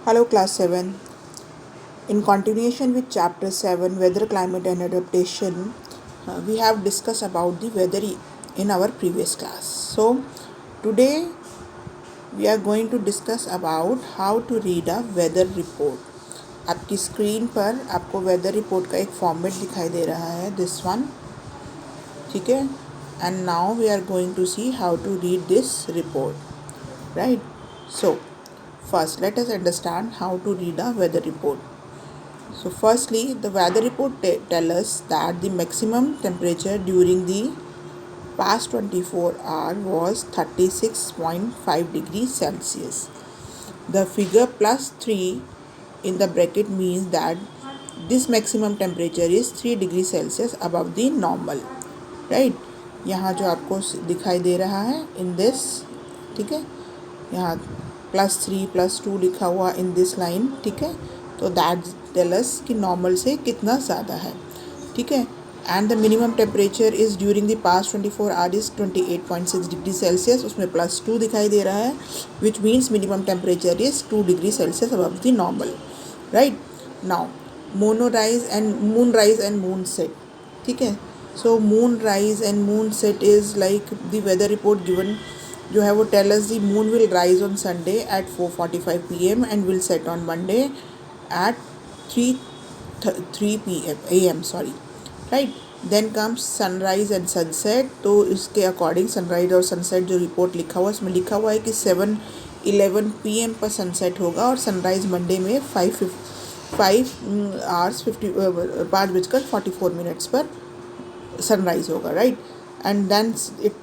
Hello class 7. In continuation with chapter 7 weather, climate and adaptation, we have discussed about the weather in our previous class. So today we are going to discuss about how to read a weather report. आपकी screen पर आपको weather report का एक format दिखाई दे रहा है, this one, ठीक है. And now we are going to see how to read this report, right. So first, let us understand how to read a weather report. So firstly, the weather report tell us that the maximum temperature during the past 24 hours was 36.5 degrees Celsius. The figure +3 in the bracket means that this maximum temperature is 3 degrees Celsius above the normal, right. यहाँ जो आपको दिखाई दे रहा है in this, ठीक है, यहाँ +3 +2 लिखा हुआ इन दिस लाइन, ठीक है. तो दैट टेल अस कि नॉर्मल से कितना ज़्यादा है, ठीक है. And the minimum temperature is during the past 24 hour is 28.6 degree Celsius. उसमें +2 दिखाई दे रहा है, which means minimum temperature is 2 degree Celsius above the normal, right. Now moon rise and moon set, ठीक है. So moon rise and moon set is like the weather report given जो है वो tell us the moon will rise on Sunday at 4:45 PM and will set on Monday at 3 AM, sorry, right. Then comes sunrise and sunset. तो इसके according sunrise और sunset जो report लिखा हुआ है उसमें लिखा हुआ है कि 7:11 PM पर सनसेट होगा और सनराइज मंडे में 5:44 पर सनराइज होगा, right. And then it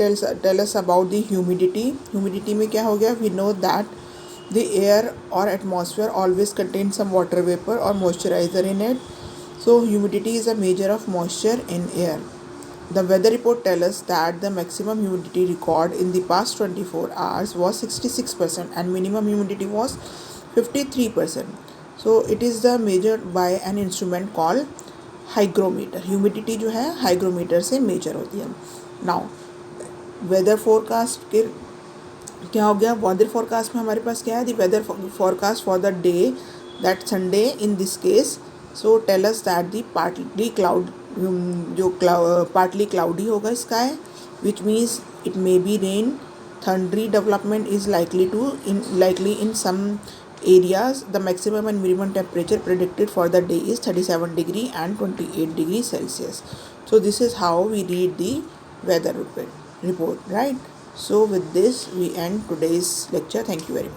tell us about the humidity में क्या हो गया. We know that the air और atmosphere always contain some water vapour और moisturiser in it. So humidity is a major of moisture in air. The weather report tell us that the maximum humidity record in the past 24 hours was 66% and minimum humidity was 53%. So it is the measured by an instrument called hygrometer. Humidity जो है hygrometer से major होती है. Now whether forecast के क्या हो गया. Weather forecast में हमारे पास क्या है. The weather forecast for the day that Sunday in this case. So tell us that the partly cloudy होगा sky, which means it may be rain. Thundery development is likely in some areas. The maximum and minimum temperature predicted for the day is 37 degree and 28 degrees Celsius. So this is how we read the weather report, right. So with this we end today's lecture. Thank you very much.